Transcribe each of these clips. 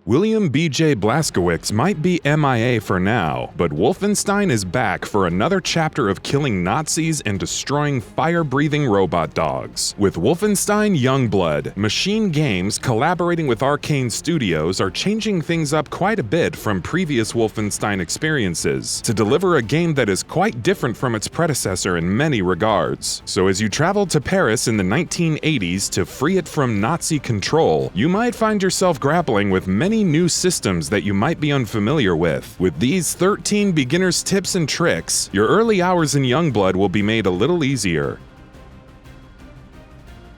William BJ Blazkowicz might be MIA for now, but Wolfenstein is back for another chapter of killing Nazis and destroying fire-breathing robot dogs. With Wolfenstein Youngblood, MachineGames collaborating with Arkane Studios are changing things up quite a bit from previous Wolfenstein experiences to deliver a game that is quite different from its predecessor in many regards. So as you travel to Paris in the 1980s to free it from Nazi control, you might find yourself grappling with many new systems that you might be unfamiliar with. With these 13 beginner's tips and tricks, your early hours in Youngblood will be made a little easier.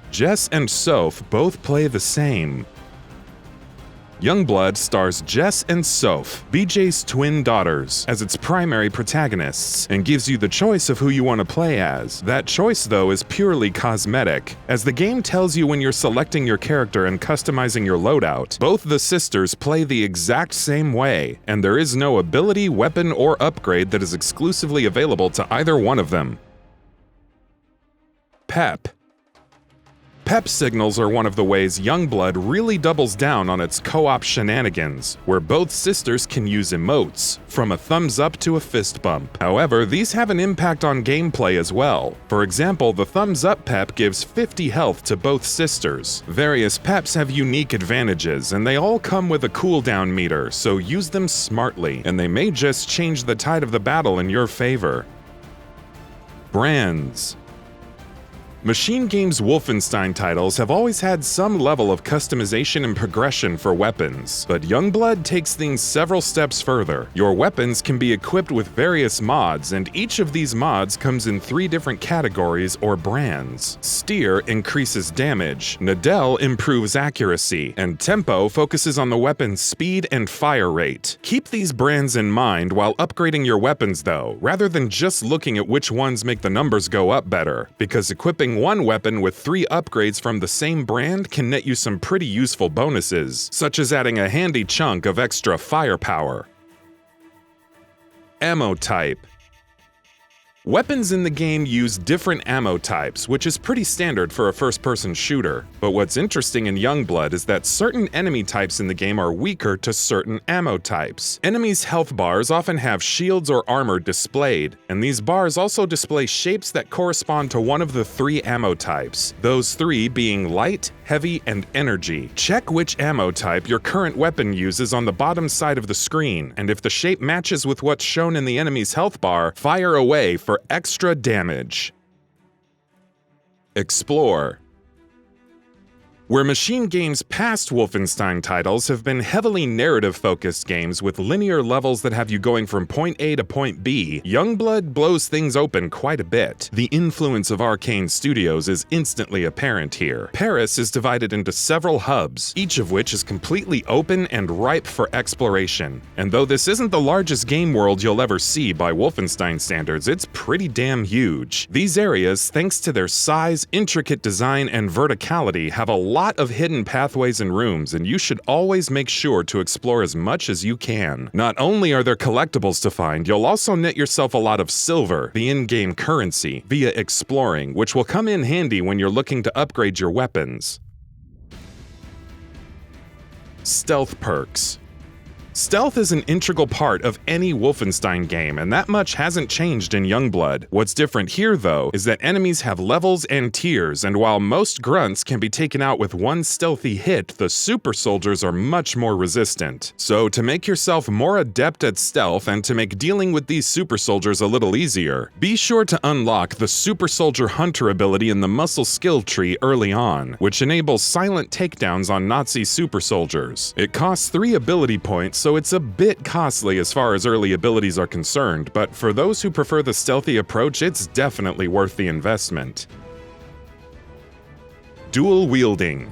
Jess and Soph both play the same. Youngblood stars Jess and Soph, BJ's twin daughters, as its primary protagonists, and gives you the choice of who you want to play as. That choice, though, is purely cosmetic, as the game tells you when you're selecting your character and customizing your loadout. Both the sisters play the exact same way, and there is no ability, weapon, or upgrade that is exclusively available to either one of them. Pep. Pep signals are one of the ways Youngblood really doubles down on its co-op shenanigans, where both sisters can use emotes, from a thumbs up to a fist bump. However, these have an impact on gameplay as well. For example, the thumbs up pep gives 50 health to both sisters. Various peps have unique advantages, and they all come with a cooldown meter, so use them smartly, and they may just change the tide of the battle in your favor. Brands. MachineGames' Wolfenstein titles have always had some level of customization and progression for weapons, but Youngblood takes things several steps further. Your weapons can be equipped with various mods, and each of these mods comes in 3 different categories or brands. Steer increases damage, Nadel improves accuracy, and Tempo focuses on the weapon's speed and fire rate. Keep these brands in mind while upgrading your weapons though, rather than just looking at which ones make the numbers go up better, because equipping one weapon with 3 upgrades from the same brand can net you some pretty useful bonuses, such as adding a handy chunk of extra firepower. Ammo type. Weapons in the game use different ammo types, which is pretty standard for a first-person shooter. But what's interesting in Youngblood is that certain enemy types in the game are weaker to certain ammo types. Enemies' health bars often have shields or armor displayed, and these bars also display shapes that correspond to one of the 3 ammo types, those 3 being light, heavy, and energy. Check which ammo type your current weapon uses on the bottom side of the screen, and if the shape matches with what's shown in the enemy's health bar, fire away for extra damage. Explore. Where MachineGames' past Wolfenstein titles have been heavily narrative-focused games with linear levels that have you going from point A to point B, Youngblood blows things open quite a bit. The influence of Arkane Studios is instantly apparent here. Paris is divided into several hubs, each of which is completely open and ripe for exploration. And though this isn't the largest game world you'll ever see by Wolfenstein standards, it's pretty damn huge. These areas, thanks to their size, intricate design, and verticality, have a lot of hidden pathways and rooms, and you should always make sure to explore as much as you can. Not only are there collectibles to find, you'll also net yourself a lot of silver, the in-game currency, via exploring, which will come in handy when you're looking to upgrade your weapons. Stealth perks. Stealth is an integral part of any Wolfenstein game, and that much hasn't changed in Youngblood. What's different here, though, is that enemies have levels and tiers, and while most grunts can be taken out with one stealthy hit, the super soldiers are much more resistant. So to make yourself more adept at stealth and to make dealing with these super soldiers a little easier, be sure to unlock the Super Soldier Hunter ability in the muscle skill tree early on, which enables silent takedowns on Nazi super soldiers. It costs 3 ability points, so it's a bit costly as far as early abilities are concerned, but for those who prefer the stealthy approach, it's definitely worth the investment. DualWhitting.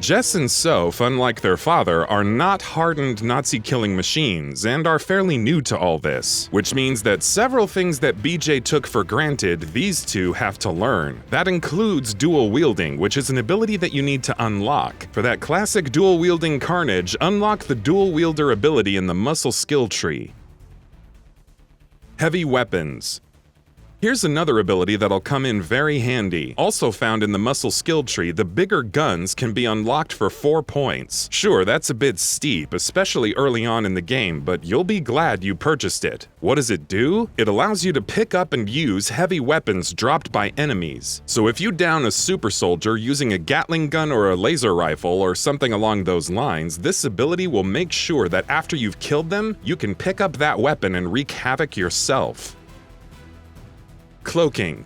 Jess and Soph, unlike their father, are not hardened Nazi-killing machines and are fairly new to all this, which means that several things that BJ took for granted, these two have to learn. That includes dual-wielding, which is an ability that you need to unlock. For that classic dual-wielding carnage, unlock the dual-wielder ability in the muscle skill tree. Heavy weapons. Here's another ability that'll come in very handy. Also found in the muscle skill tree, the bigger guns can be unlocked for 4 points. Sure, that's a bit steep, especially early on in the game, but you'll be glad you purchased it. What does it do? It allows you to pick up and use heavy weapons dropped by enemies. So if you down a super soldier using a Gatling gun or a laser rifle or something along those lines, this ability will make sure that after you've killed them, you can pick up that weapon and wreak havoc yourself. Cloaking.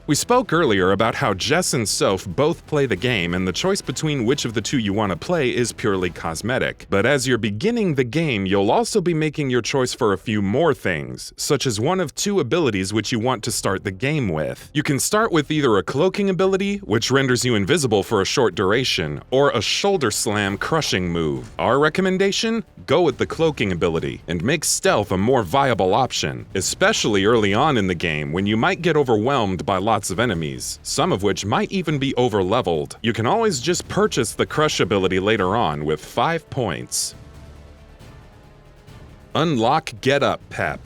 We spoke earlier about how Jess and Soph both play the game, and the choice between which of the two you want to play is purely cosmetic. But as you're beginning the game, you'll also be making your choice for a few more things, such as one of 2 abilities which you want to start the game with. You can start with either a cloaking ability, which renders you invisible for a short duration, or a shoulder slam crushing move. Our recommendation? Go with the cloaking ability, and make stealth a more viable option, especially early on in the game when you might get overwhelmed by lots of enemies, some of which might even be over-leveled. You can always just purchase the crush ability later on with 5 points. Unlock UpPAP.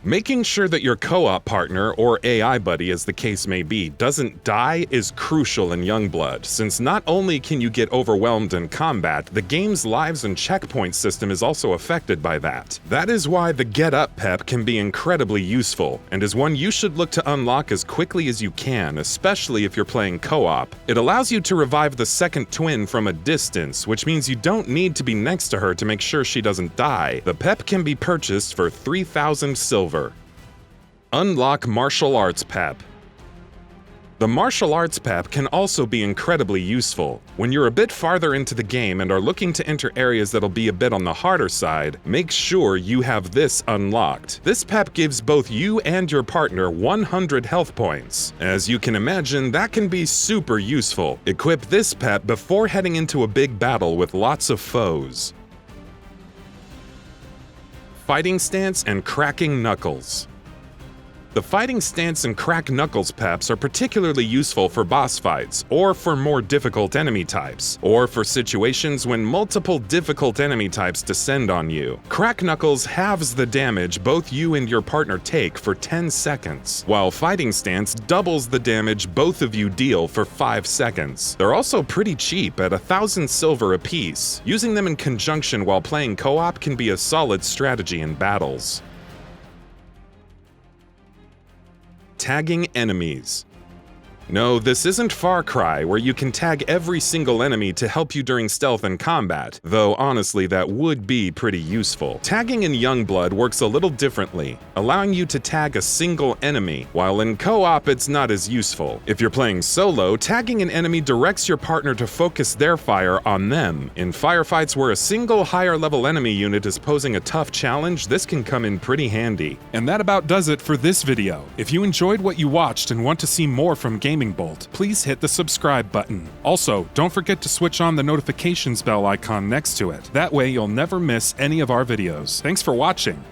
Making sure that your co-op partner, or AI buddy as the case may be, doesn't die is crucial in Youngblood, since not only can you get overwhelmed in combat, the game's lives and checkpoint system is also affected by that. That is why the UpPAP can be incredibly useful, and is one you should look to unlock as quickly as you can, especially if you're playing co-op. It allows you to revive the second twin from a distance, which means you don't need to be next to her to make sure she doesn't die. The PEP can be purchased for 3,000 silver. Unlock MartialArtsPAP. The MartialArtsPAP can also be incredibly useful. When you're a bit farther into the game and are looking to enter areas that'll be a bit on the harder side, make sure you have this unlocked. This PAP gives both you and your partner 100 health points. As you can imagine, that can be super useful. Equip this PAP before heading into a big battle with lots of foes. Fighting Stance and Cracking Knuckles. The Fighting Stance and Crack Knuckles PAPs are particularly useful for boss fights, or for more difficult enemy types, or for situations when multiple difficult enemy types descend on you. Crack Knuckles halves the damage both you and your partner take for 10 seconds, while Fighting Stance doubles the damage both of you deal for 5 seconds. They're also pretty cheap at 1,000 silver apiece. Using them in conjunction while playing co-op can be a solid strategy in battles. Tagging enemies. No, this isn't Far Cry, where you can tag every single enemy to help you during stealth and combat, though honestly that would be pretty useful. Tagging in Youngblood works a little differently, allowing you to tag a single enemy, while in co-op it's not as useful. If you're playing solo, tagging an enemy directs your partner to focus their fire on them. In firefights where a single higher level enemy unit is posing a tough challenge, this can come in pretty handy. And that about does it for this video. If you enjoyed what you watched and want to see more from GamingBolt, please hit the subscribe button. Also, don't forget to switch on the notifications bell icon next to it. That way you'll never miss any of our videos. Thanks for watching.